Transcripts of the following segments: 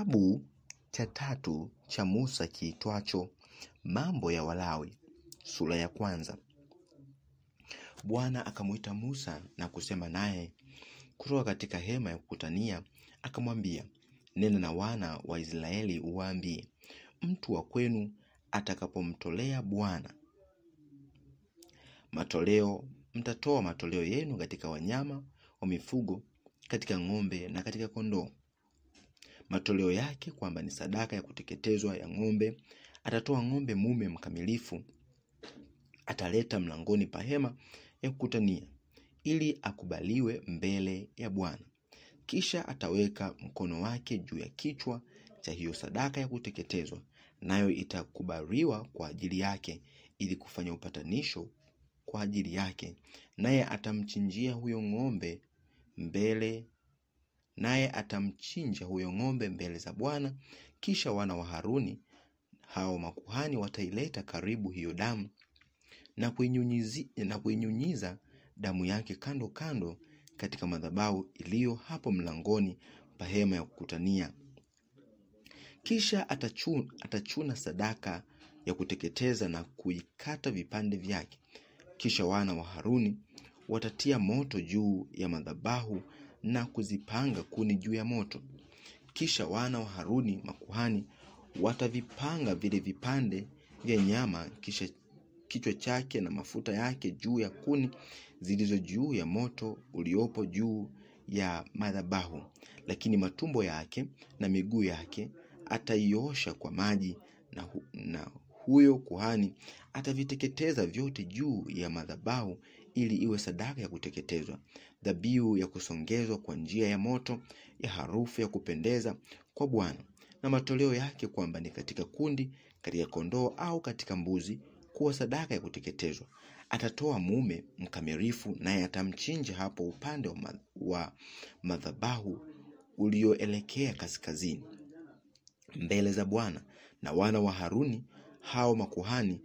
Kitabu cha 3 cha Musa kiitwacho Mambo ya Walawi, sura ya 1. Bwana akamwita Musa na kusema naye kutoka katika hema ya kukutania, akamwambia, nena na wana wa Israeli uwaambie, mtu wa kwenu atakapomtolea Bwana matoleo, mtatoa matoleo yenu katika wanyama wa mifugo, katika ng'ombe na katika kondoo. Matoleo yake kwamba ni sadaka ya kuteketezwa ya ng'ombe, atatoa ng'ombe mume mkamilifu, ataleta mlangoni pa hema ya kukutania, ili akubaliwe mbele ya Bwana. Kisha ataweka mkono wake juu ya kichwa cha hiyo sadaka ya kuteketezwa, nayo itakubaliwa kwa ajili yake, ili kufanya upatanisho kwa ajili yake. Naye atamchinja huyo ng'ombe mbele za Bwana. Kisha wana wa Haruni, hao makuhani, wataileta karibu hiyo damu na kuinyunyiza damu yake kando kando katika madhabahu iliyo hapo mlangoni pa hema ya kukutania. Kisha atachuna sadaka ya kuteketeza na kuikata vipande vyake. Kisha wana wa Haruni watatia moto juu ya madhabahu na kuzipanga kuni juu ya moto. Kisha wana wa Haruni makuhani watavipanga vile vipande vya nyama, kisha kichwa chake na mafuta yake juu ya kuni zilizo juu ya moto uliopo juu ya madhabahu. Lakini matumbo yake na miguu yake ataiosha kwa maji, na huyo kuhani ataviteketeza vyote juu ya madhabahu, ili iwe sadaka ya kuteketezwa, dhabihu ya kusongezwa kwa njia ya moto, ya harufu ya kupendeza kwa Bwana. Na matoleo yake kwamba ni katika kundi, katika kondoo au katika mbuzi, kuwa sadaka ya kuteketezwa. Atatoa mume mkamilifu, naye atamchinja hapo upande wa madhabahu ulioelekea kaskazini mbele za Bwana. Na wana wa Haruni hao makuhani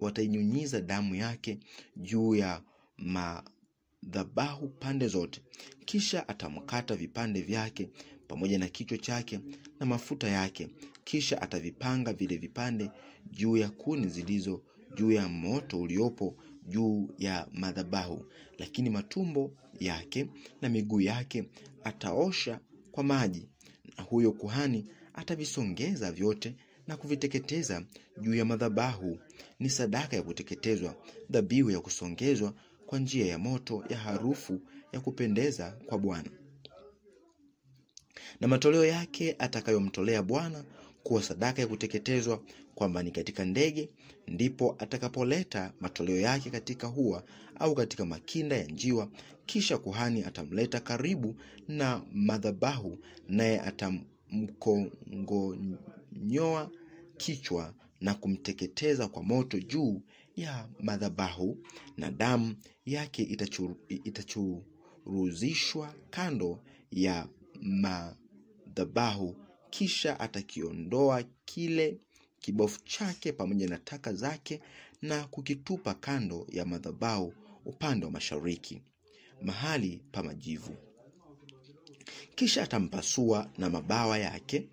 watainyunyiza damu yake juu ya madhabahu pande zote. Kisha atamkata vipande vyake pamoja na kichwa chake na mafuta yake. Kisha atavipanga vile vipande juu ya kuni zilizo juu ya moto uliopo juu ya madhabahu. Lakini matumbo yake na miguu yake ataosha kwa maji, na huyo kuhani atavisongeza vyote na kuviteketeza juu ya madhabahu. Ni sadaka ya kuteketezwa, dhabihu ya kusongezwa kwa njia ya moto, ya harufu ya kupendeza kwa Bwana. Na matoleo yake atakayomtolea Bwana kuwa sadaka ya kuteketezwa kwamba ni katika ndege, ndipo atakapoleta matoleo yake katika hua au katika makinda ya njiwa. Kisha kuhani atamleta karibu na madhabahu, naye atamkongonyoa kichwa na kumteketeza kwa moto juu ya madhabahu, na damu yake itachuruzishwa kando ya madhabahu. Kisha atakiondoa kile kibofu chake pamoja na taka zake na kukitupa kando ya madhabahu upande wa mashariki, mahali pa majivu. Kisha atampasua na mabawa yake,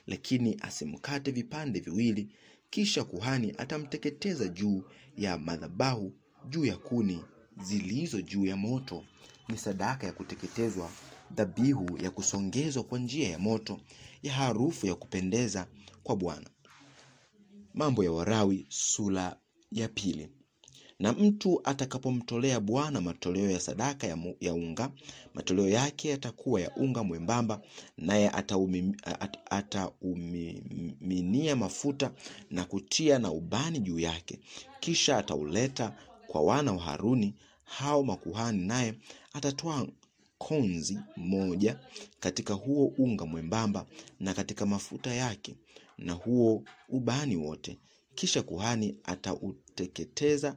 lakini asimkate vipande viwili. Kisha kuhani atamteketeza juu ya madhabahu, juu ya kuni zilizo juu ya moto. Ni sadaka ya kuteketezwa, dhabihu ya kusongezwa kwa njia ya moto, ya harufu ya kupendeza kwa Bwana. Mambo ya Walawi sura ya 2. Na mtu atakapomtolea Bwana matoleo ya sadaka ya unga, matoleo yake yatakuwa ya unga mwembamba, naye ataumiminia mafuta na kutia na ubani juu yake. Kisha atauleta kwa wana wa Haruni hao makuhani, naye atatoa konzi moja katika huo unga mwembamba na katika mafuta yake na huo ubani wote. Kisha kuhani atauteketeza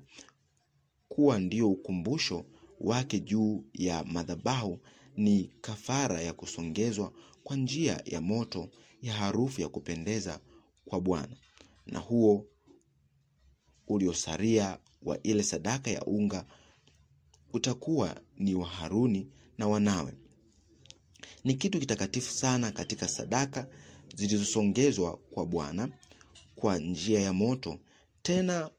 kuwa ndio ukumbusho wake juu ya madhabahu, ni kafara ya kusongezwa kwa njia ya moto, ya harufu ya kupendeza kwa Bwana. Na huo uliosalia wa ile sadaka ya unga utakuwa ni wa Haruni na wanawe. Ni kitu kitakatifu sana katika sadaka zilizosongezwa kwa Bwana kwa njia ya moto. Tena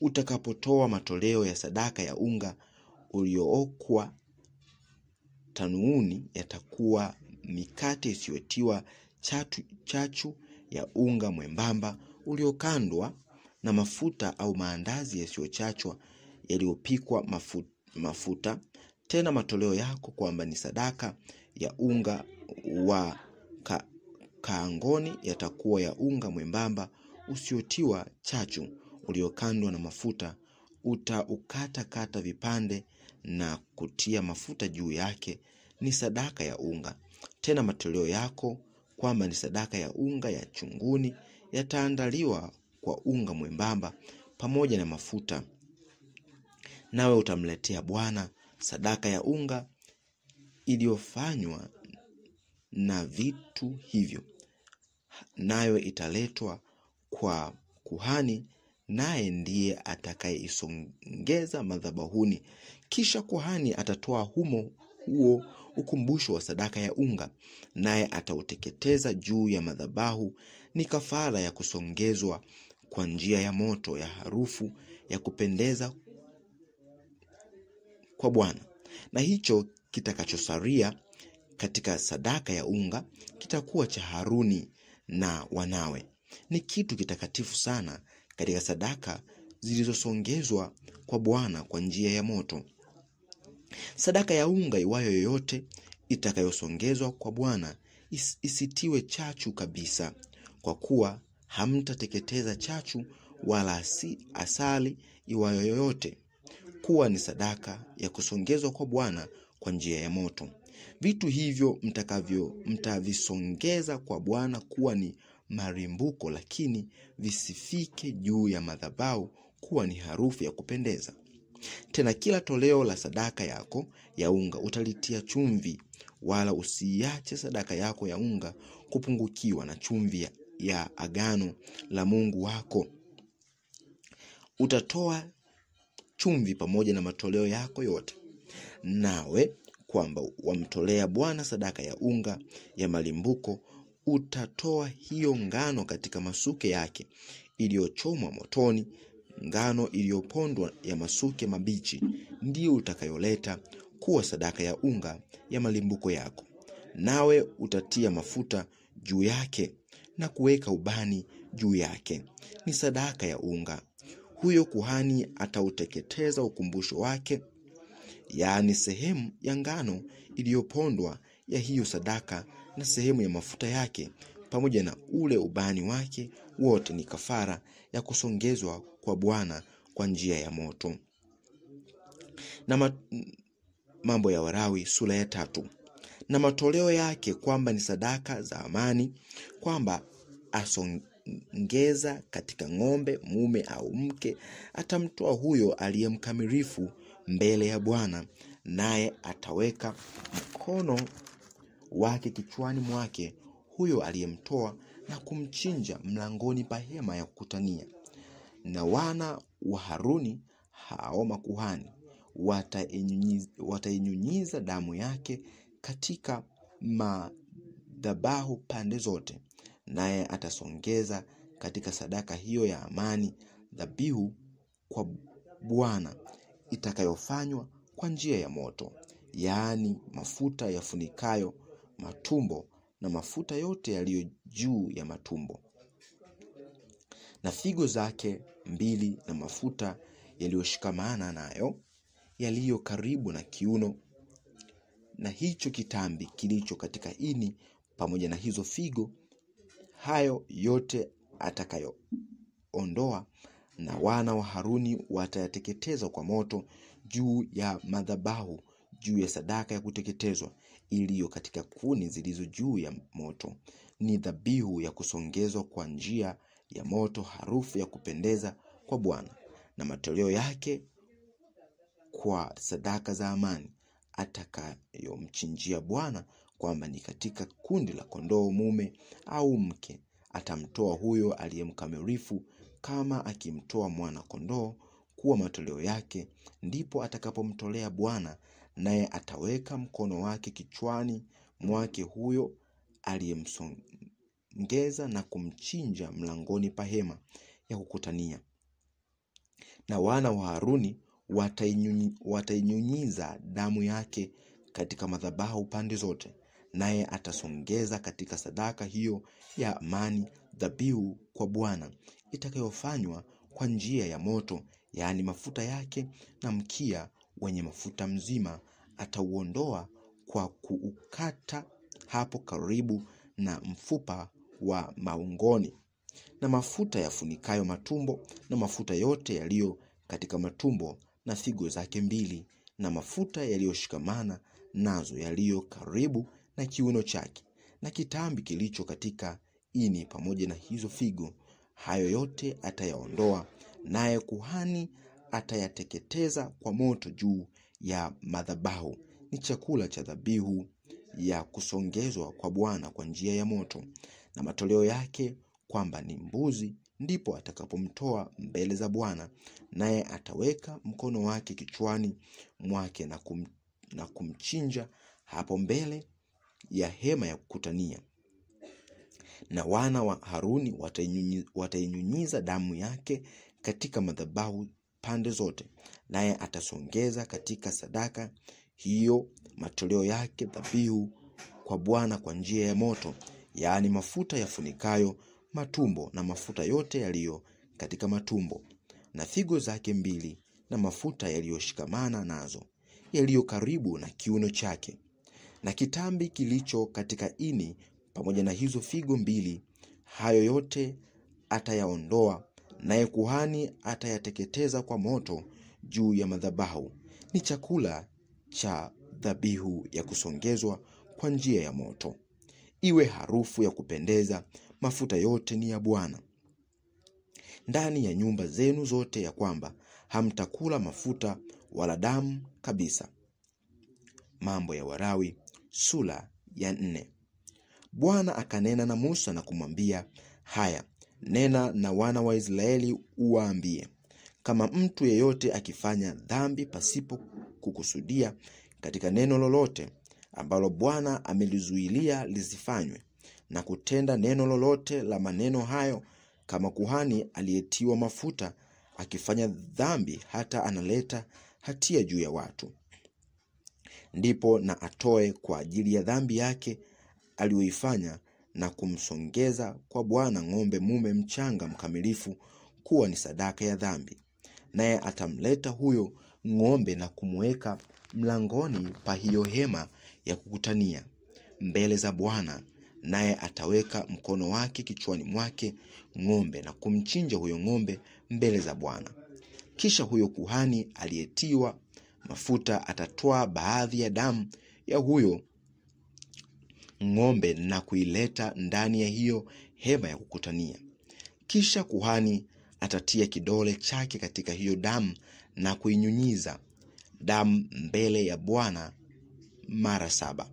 utakapotoa matoleo ya sadaka ya unga uliookwa tanuuni, yatakuwa mikate isiyotiwa chachu ya unga mwembamba uliokandwa na mafuta, au maandazi yasiyochachwa yaliyopikwa mafuta. Tena matoleo yako kwamba ni sadaka ya unga wa kaangoni yatakuwa ya unga mwembamba usiotiwa chachu uliokandwa na mafuta. Utaukata vipande na kutia mafuta juu yake, ni sadaka ya unga. Tena matoleo yako kwamba ni sadaka ya unga ya chunguni yataandaliwa kwa unga mwembamba pamoja na mafuta. Nawe utamletea Bwana sadaka ya unga iliyofanywa na vitu hivyo, nayo italetwa kwa kuhani, naye ndiye atakayeisongeza madhabahuni. Kisha kuhani atatoa huo ukumbusho wa sadaka ya unga, naye atauteketeza juu ya madhabahu. Ni kafara ya kusongezwa kwa njia ya moto, ya harufu ya kupendeza kwa Bwana. Na hicho kitakachosalia katika sadaka ya unga kitakuwa cha Haruni na wanawe. Ni kitu kitakatifu sana katika sadaka zilizosongezwa kwa Bwana kwa njia ya moto. Sadaka ya unga iwayo yoyote itakayosongezwa kwa Bwana isitiwe chachu kabisa, kwa kuwa hamtateketeza chachu wala asali iwayo yoyote, kuwa ni sadaka ya kusongezwa kwa Bwana kwa njia ya moto. Vitu hivyo mtavisongeza kwa Bwana kuwa ni marimbuko, lakini visifike juu ya madhabahu kuwa ni harufu ya kupendeza. Tena kila toleo la sadaka yako ya unga utalitia chumvi, wala usiache sadaka yako ya unga kupungukiwa na chumvi ya agano la Mungu wako. Utatoa chumvi pamoja na matoleo yako yote. Nawe kwamba wamtolea Bwana sadaka ya unga ya malimbuko, utatoa hiyo ngano katika masuke yake iliyochomwa motoni. Ngano iliyopondwa ya masuke mabichi ndiyo utakayoleta kuwa sadaka ya unga ya malimbuko yako. Nawe utatia mafuta juu yake na kuweka ubani juu yake, ni sadaka ya unga. Huyo kuhani atauteketeza ukumbusho wake, yaani sehemu ya ngano iliyopondwa ya hiyo sadaka na sehemu ya mafuta yake pamoja na ule ubani wake, wote ni kafara ya kusongezwa kwa Bwana kwa njia ya moto. Na Mambo ya Walawi sura ya 3. Na matoleo yake kwamba ni sadaka za amani, kwamba asongeza katika ng'ombe mume au mke, atamtoa huyo aliyemkamilifu mbele ya Bwana, naye ataweka mkono wake kichwani mwake huyo aliyemtoa na kumchinja mlangoni pa hema ya kukutania. Na wana wa Haruni hao makuhani watainyunyiza damu yake katika madhabahu pande zote, naye atasongeza katika sadaka hiyo ya amani dhabihu kwa Bwana itakayofanywa kwa njia ya moto, yaani mafuta yafunikayo matumbo na mafuta yote yaliyo juu ya matumbo, na figo zake 2 na mafuta yaliyoshikamana nayo yaliyo karibu na kiuno, na hicho kitambi kilicho katika ini pamoja na hizo figo. Hayo yote atakayoondoa, na wana wa Haruni watayateketeza kwa moto juu ya madhabahu, juu ya sadaka ya kuteketezwa iliyo katika kuni zilizo juu ya moto. Ni dhabihu ya kusongezwa kwa njia ya moto, harufu ya kupendeza kwa Bwana. Na matoleo yake kwa sadaka za amani atakayomchinjia Bwana, kwamba ni katika kundi la kondoo mume au mke, atamtoa huyo aliyemkamilifu kama akimtoa mwana kondoo kuwa matoleo yake. Ndipo atakapomtolea Bwana, naye ataweka mkono wake kichwani mwake huyo aliyemsongeza na kumchinja mlangoni pa hema ya kukutania. Na wana wa Haruni watainyunyiza damu yake katika madhabahu pande zote, naye atasongeza katika sadaka hiyo ya amani dhabihu kwa Bwana itakayofanywa kwa njia ya moto, yaani mafuta yake na mkia wenye mafuta mzima atauondoa kwa kuukata hapo karibu na mfupa wa maungoni, na mafuta yafunikayo matumbo na mafuta yote yaliyo katika matumbo na figo zake mbili na mafuta yaliyoshikamana nazo yaliyo karibu na kiuno chake na kitambi kilicho katika ini pamoja na hizo figo. Hayo yote atayaondoa, naye kuhani atayateketeza kwa moto juu ya madhabahu. Ni chakula cha dhabihu ya kusongezwa kwa Bwana kwa njia ya moto, na matoleo yake kwamba ni mbuzi. Ndipo atakapomtoa mbele za Bwana, naye ataweka mkono wake kichwani mwake na kumchinja hapo mbele ya hema ya kukutania. Na wana wa Haruni watainyunyiza damu yake katika madhabahu pande zote, naye atasongeza katika sadaka hiyo matoleo yake dhabihu kwa Bwana kwa njia ya moto, yaani mafuta yafunikayo matumbo na mafuta yote yaliyo katika matumbo na figo zake mbili na mafuta yaliyoshikamana nazo yaliyo karibu na kiuno chake na kitambi kilicho katika ini pamoja na hizo figo mbili. Hayo yote atayaondoa, naye kuhani atayateketeza kwa moto juu ya madhabahu. Ni chakula cha dhabihu ya kusongezwa kwa njia ya moto, iwe harufu ya kupendeza. Mafuta yote ni ya Bwana ndani ya nyumba zenu zote, ya kwamba hamtakula mafuta wala damu kabisa. Mambo ya Walawi sura ya 4. Bwana akanena na Musa na kumwambia, haya, nena na wana wa Israeli uwaambie, kama mtu yeyote akifanya dhambi pasipo kukusudia katika neno lolote ambalo Bwana amelizuilia lisifanywe, na kutenda neno lolote la maneno hayo, kama kuhani aliyetiwa mafuta akifanya dhambi hata analeta hatia juu ya watu, ndipo na atoe kwa ajili ya dhambi yake aliyoifanya na kumsongeza kwa Bwana ng'ombe mume mchanga mkamilifu kuwa ni sadaka ya dhambi. Naye atamleta huyo ng'ombe na kumweka mlangoni pa hiyo hema ya kukutania mbele za Bwana, naye ataweka mkono wake kichwani mwake ng'ombe na kumchinja huyo ng'ombe mbele za Bwana. Kisha huyo kuhani aliyetiwa mafuta atatoa baadhi ya damu ya huyo ng'ombe na kuileta ndani ya hiyo hema ya kukutania. Kisha kuhani atatia kidole chake katika hiyo damu na kuinyunyiza damu mbele ya Bwana mara 7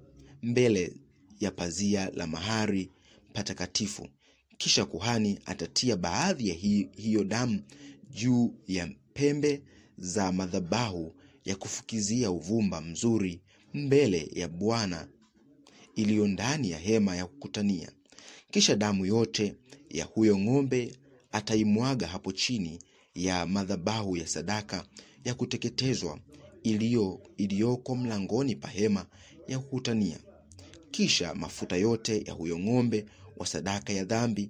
mbele ya pazia la mahali patakatifu. Kisha kuhani atatia baadhi ya hiyo damu juu ya pembe za madhabahu ya kufukizia uvumba mzuri mbele ya Bwana iliyo ndani ya hema ya kukutania. Kisha damu yote ya huyo ng'ombe ataimwaga hapo chini ya madhabahu ya sadaka ya kuteketezwa iliyoko mlangoni pa hema ya kukutania. Kisha mafuta yote ya huyo ng'ombe wa sadaka ya dhambi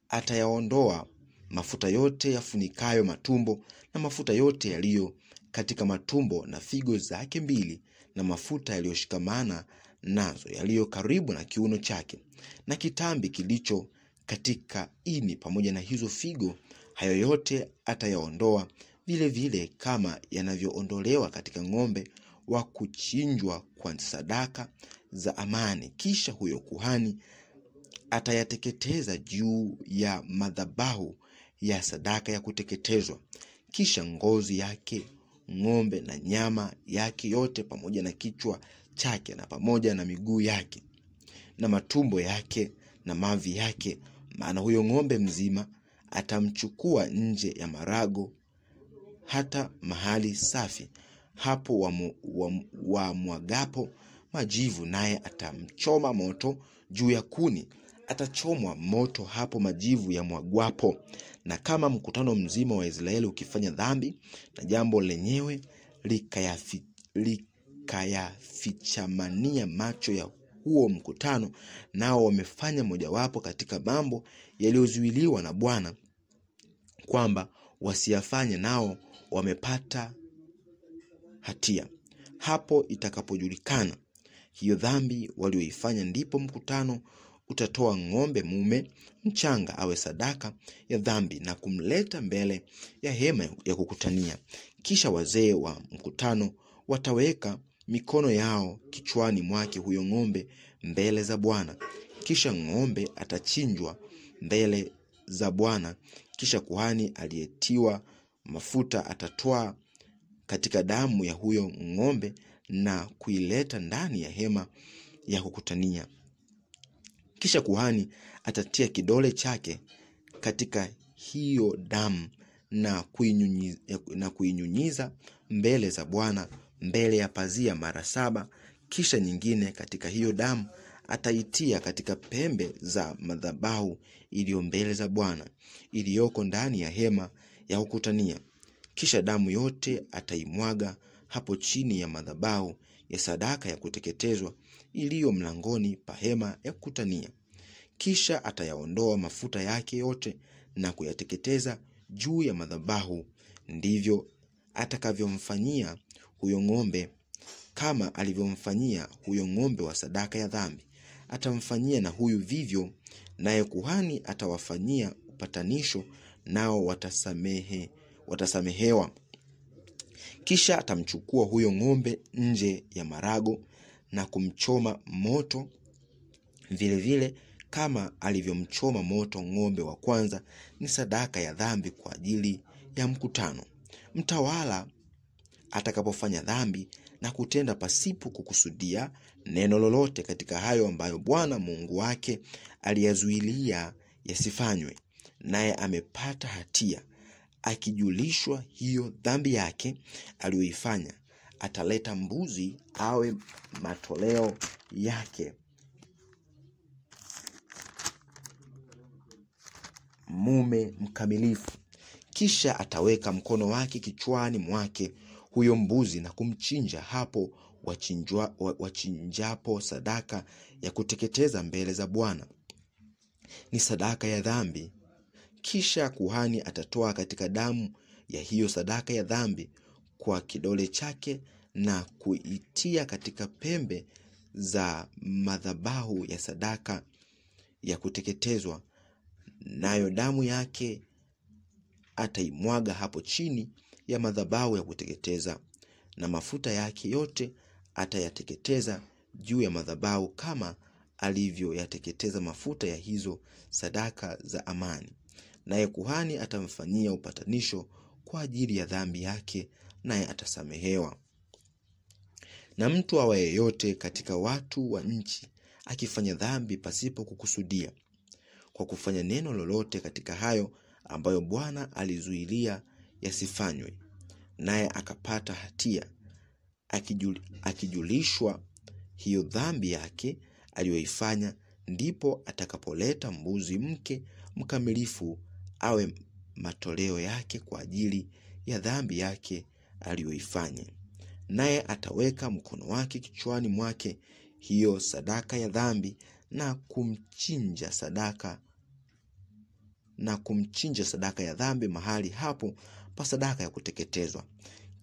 atayaondoa, mafuta yote yafunikayo matumbo na mafuta yote yaliyo katika matumbo na figo zake mbili na mafuta yaliyoshikamana nazo yaliyo karibu na kiuno chake na kitambi kilicho katika ini pamoja na hizo figo. Hayo yote atayaondoa vile vile kama yanavyoondolewa katika ng'ombe wa kuchinjwa kwa sadaka za amani. Kisha huyo kuhani atayateketeza juu ya madhabahu ya sadaka ya kuteketezwa. Kisha ngozi yake ng'ombe na nyama yake yote pamoja na kichwa chake na pamoja na miguu yake na matumbo yake na mavi yake, maana huyo ng'ombe mzima atamchukua nje ya marago hata mahali safi, hapo wamwagapo majivu, naye atamchoma moto juu ya kuni. Atachomwa moto hapo majivu yamwagwapo. Na kama mkutano mzima wa Israeli ukifanya dhambi, na jambo lenyewe likayafichamania macho ya huo mkutano, nao wamefanya mojawapo katika mambo yaliyozuiliwa na Bwana kwamba wasiyafanye, nao wamepata hatia, hapo itakapojulikana hiyo dhambi walioifanya, ndipo mkutano utatoa ng'ombe mume mchanga awe sadaka ya dhambi na kumleta mbele ya hema ya kukutania. Kisha wazee wa mkutano wataweka mikono yao kichwani mwake huyo ng'ombe mbele za Bwana. Kisha ng'ombe atachinjwa mbele za Bwana. Kisha kuhani aliyetiwa mafuta atatoa katika damu ya huyo ng'ombe na kuileta ndani ya hema ya kukutania. Kisha kuhani atatia kidole chake katika hiyo damu na kuinyunyiza mbele za Bwana mbele ya pazia mara 7. Kisha nyingine katika hiyo damu ataitia katika pembe za madhabahu iliyo mbele za Bwana iliyoko ndani ya hema ya kukutania. Kisha damu yote ataimwaga hapo chini ya madhabahu ya sadaka ya kuteketezwa iliyo mlangoni pa hema ya kukutania. Kisha atayaondoa mafuta yake yote na kuyateketeza juu ya madhabahu. Ndivyo atakavyomfanyia huyo ng'ombe, kama alivyomfanyia huyo ng'ombe wa sadaka ya dhambi, atamfanyia na huyu vivyo, naye kuhani atawafanyia upatanisho, nao watasamehewa. Kisha atamchukua huyo ng'ombe nje ya marago na kumchoma moto vile kama alivyomchoma moto ng'ombe wa kwanza, ni sadaka ya dhambi kwa ajili ya mkutano. Mtawala atakapofanya dhambi na kutenda pasipo kukusudia neno lolote katika hayo ambayo Bwana Mungu wake aliyazuilia yasifanywe, naye amepata hatia, akijulishwa hiyo dhambi yake aliyoifanya, ataleta mbuzi awe matoleo yake mume mkamilifu. Kisha ataweka mkono wake kichwani mwake huyo mbuzi na kumchinja hapo wachinjapo sadaka ya kuteketeza mbele za Bwana, ni sadaka ya dhambi. Kisha kuhani atatoa katika damu ya hiyo sadaka ya dhambi kwa kidole chake na kuitia katika pembe za madhabahu ya sadaka ya kuteketezwa, nayo damu yake ataimwaga hapo chini ya madhabahu ya kuteketeza, na mafuta yake yote atayateketeza juu ya madhabahu kama alivyoyateketeza mafuta ya hizo sadaka za amani. Naye kuhani atamfanyia upatanisho kwa ajili ya dhambi yake, naye atasamehewa. Na mtu awaye yote katika watu wa nchi akifanya dhambi pasipo kukusudia, kwa kufanya neno lolote katika hayo ambayo Bwana alizuilia yasifanywe, naye akapata hatia, akijulishwa hiyo dhambi yake aliyoifanya, ndipo atakapoleta mbuzi mke mkamilifu awe matoleo yake kwa ajili ya dhambi yake aliyoifanya. Naye ataweka mkono wake kichwani mwake hiyo sadaka ya dhambi na kumchinja sadaka ya dhambi mahali hapo pa sadaka ya kuteketezwa.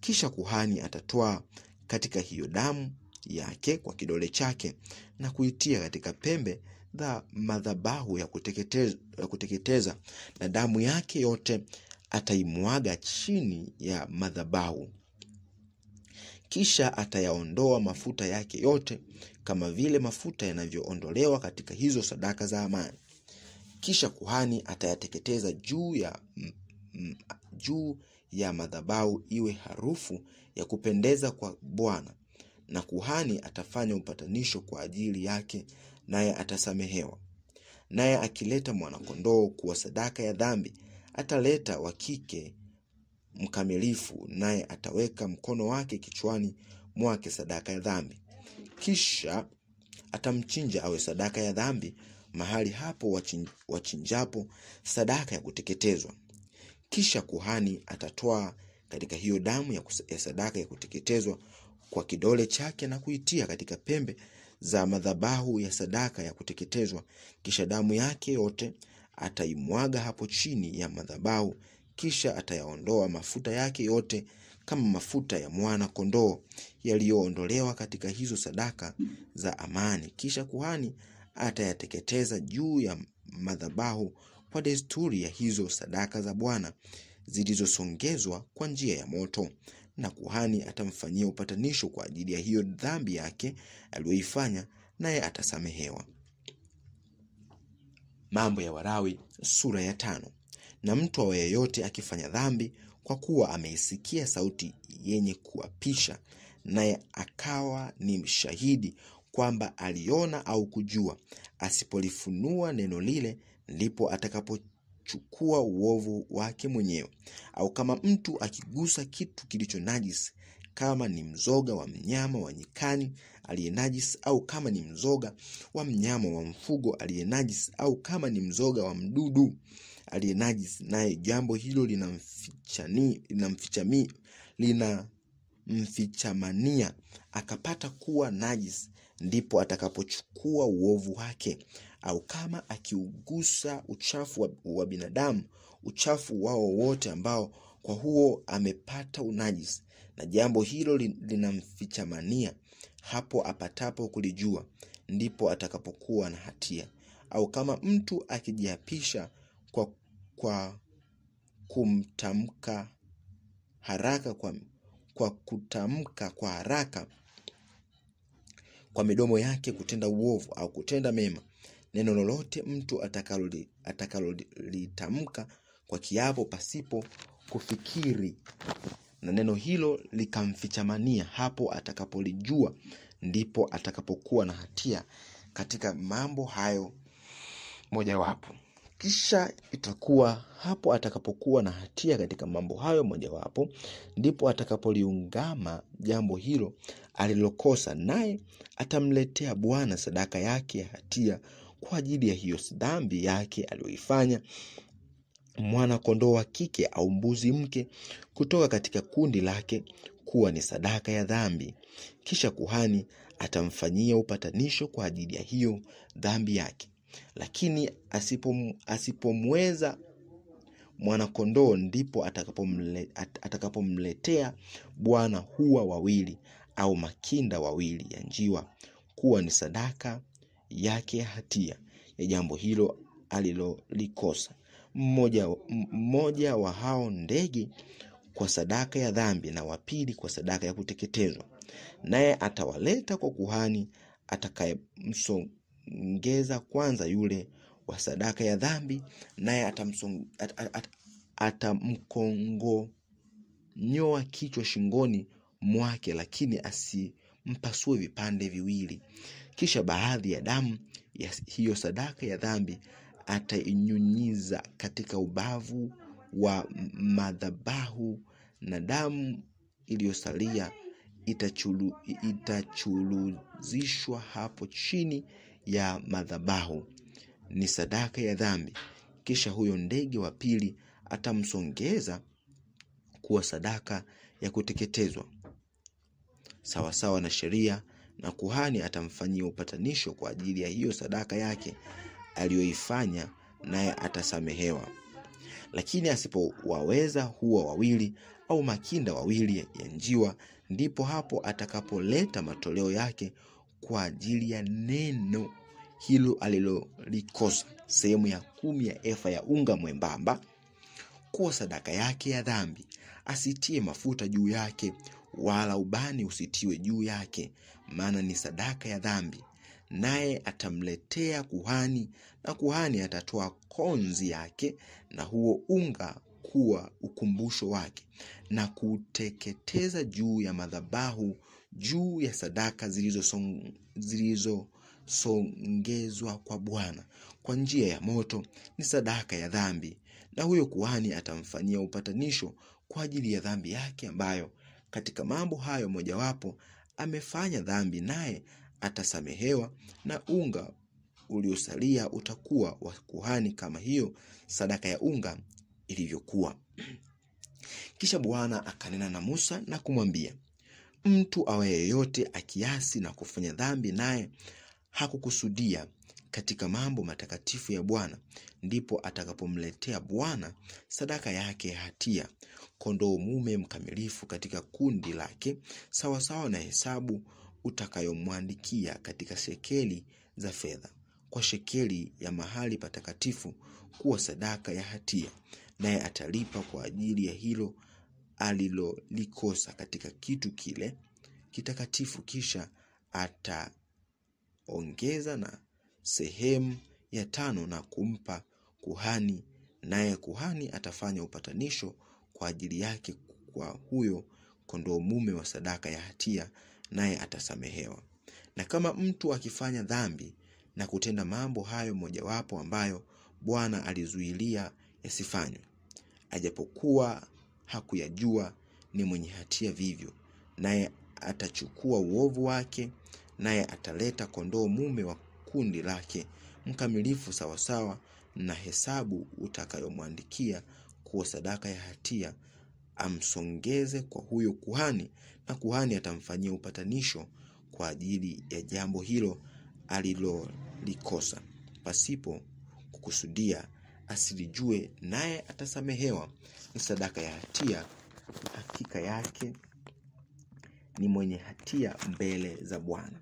Kisha kuhani atatoa katika hiyo damu yake kwa kidole chake na kuitia katika pembe za madhabahu ya kuteketeza, na damu yake yote ataimwaga chini ya madhabahu. Kisha atayaondoa mafuta yake yote kama vile mafuta yanavyoondolewa katika hizo sadaka za amani. Kisha kuhani atayateketeza juu ya madhabahu iwe harufu ya kupendeza kwa Bwana, na kuhani atafanya upatanisho kwa ajili yake, naye atasamehewa. Naye akileta mwana-kondoo kuwa sadaka ya dhambi, ataleta wa kike mkamilifu, naye ataweka mkono wake kichwani mwake sadaka ya dhambi. Kisha atamchinja awe sadaka ya dhambi mahali hapo wachinjapo sadaka ya kuteketezwa. Kisha kuhani atatoa katika hiyo damu ya sadaka ya kuteketezwa kwa kidole chake na kuitia katika pembe za madhabahu ya sadaka ya kuteketezwa. Kisha damu yake yote ataimwaga hapo chini ya madhabahu. Kisha atayaondoa mafuta yake yote kama mafuta ya mwana kondoo yaliyoondolewa katika hizo sadaka za amani. Kisha kuhani atayateketeza juu ya madhabahu kwa desturi ya hizo sadaka za Bwana zilizosongezwa kwa njia ya moto, na kuhani atamfanyia upatanisho kwa ajili ya hiyo dhambi yake aliyoifanya, naye atasamehewa. Mambo ya Walawi sura ya 5. Na mtu awe yeyote akifanya dhambi, kwa kuwa ameisikia sauti yenye kuapisha, naye akawa ni shahidi kwamba aliona au kujua, asipolifunua neno lile, ndipo atakapochukua uovu wake mwenyewe. Au kama mtu akigusa kitu kilicho najisi, kama ni mzoga wa mnyama wa nyikani aliyenajisi, au kama ni mzoga wa mnyama wa mfugo aliyenajisi, au kama ni mzoga wa mdudu aliyenajisi, naye jambo hilo linamfichamania akapata kuwa najisi, ndipo atakapochukua uovu wake. Au kama akiugusa uchafu wa binadamu, uchafu wao wote ambao kwa huo amepata unajisi, na jambo hilo linamfichamania, hapo apatapo kulijua, ndipo atakapokuwa na hatia. Au kama mtu akijiapisha kwa kutamka kwa haraka kwa midomo yake kutenda uovu au kutenda mema, neno lolote mtu atakalolitamka kwa kiapo pasipo kufikiri, na neno hilo likamfichamania, hapo atakapolijua, ndipo atakapokuwa na hatia katika mambo hayo mojawapo. Kisha itakuwa hapo atakapokuwa na hatia katika mambo hayo mojawapo, ndipo atakapoliungama jambo hilo alilokosa, naye atamletea Bwana sadaka yake ya hatia kwa ajili ya hiyo dhambi yake aliyoifanya, mwana kondoo wa kike au mbuzi mke kutoka katika kundi lake, kuwa ni sadaka ya dhambi. Kisha kuhani atamfanyia upatanisho kwa ajili ya hiyo dhambi yake. Lakini asipomweza mwana kondoo, ndipo atakapomletea Bwana hua wawili au makinda wawili ya njiwa, kuwa ni sadaka yake ya hatia ya jambo hilo alilolikosa. Mmoja wa hao ndege kwa sadaka ya dhambi, na wa pili kwa sadaka ya kuteketezwa. Naye atawaleta kwa kuhani atakayemsongeza kwanza yule wa sadaka ya dhambi, naye atamkongonyoa kichwa shingoni mwake, lakini asimpasue vipande viwili. Kisha baadhi ya damu ya hiyo sadaka ya dhambi atainyunyiza katika ubavu wa madhabahu, na damu iliyosalia itachuluzishwa hapo chini ya madhabahu, ni sadaka ya dhambi. Kisha huyo ndege wa pili atamsongeza kuwa sadaka ya kuteketezwa sawasawa na sheria, na kuhani atamfanyia upatanisho kwa ajili ya hiyo sadaka yake aliyoifanya, naye atasamehewa. Lakini asipowaweza huwa wawili au makinda wawili ya njiwa, ndipo hapo atakapoleta matoleo yake kwa ajili ya neno hilo alilolikosa, sehemu ya 10 ya efa ya unga mwembamba, kuwa sadaka yake ya dhambi. Asitie mafuta juu yake, wala ubani usitiwe juu yake, maana ni sadaka ya dhambi. Naye atamletea kuhani, na kuhani atatoa konzi yake na huo unga kuwa ukumbusho wake, na kuteketeza juu ya madhabahu, juu ya sadaka zilizosongezwa kwa Bwana kwa njia ya moto, ni sadaka ya dhambi. Na huyo kuhani atamfanyia upatanisho kwa ajili ya dhambi yake, ambayo katika mambo hayo mojawapo amefanya dhambi, naye atasamehewa, na unga uliosalia utakuwa wa kuhani kama hiyo sadaka ya unga ilivyokuwa. Kisha Bwana akanena na Musa na kumwambia, mtu awaye yote akiasi na kufanya dhambi, naye hakukusudia katika mambo matakatifu ya Bwana, ndipo atakapomletea Bwana sadaka yake ya hatia, kondoo mume mkamilifu katika kundi lake, sawasawa na hesabu utakayomwandikia katika shekeli za fedha, kwa shekeli ya mahali patakatifu, kuwa sadaka ya hatia. Naye atalipa kwa ajili ya hilo alilolikosa katika kitu kile kitakatifu. Kisha ataongeza na sehemu ya 5 na kumpa kuhani, naye kuhani atafanya upatanisho kwa ajili yake kwa huyo kondoo mume wa sadaka ya hatia, naye atasamehewa. Na kama mtu akifanya dhambi na kutenda mambo hayo mojawapo ambayo Bwana alizuilia yasifanywe, ajapokuwa hakuyajua, ni mwenye hatia vivyo, naye atachukua uovu wake, naye ataleta kondoo mume wa kundi lake mkamilifu sawasawa na hesabu utakayomwandikia kuwa sadaka ya hatia, amsongeze kwa huyo kuhani, na kuhani atamfanyia upatanisho kwa ajili ya jambo hilo alilolikosa pasipo kukusudia, asilijue, naye atasamehewa. Ni sadaka ya hatia, hakika yake ni mwenye hatia mbele za Bwana.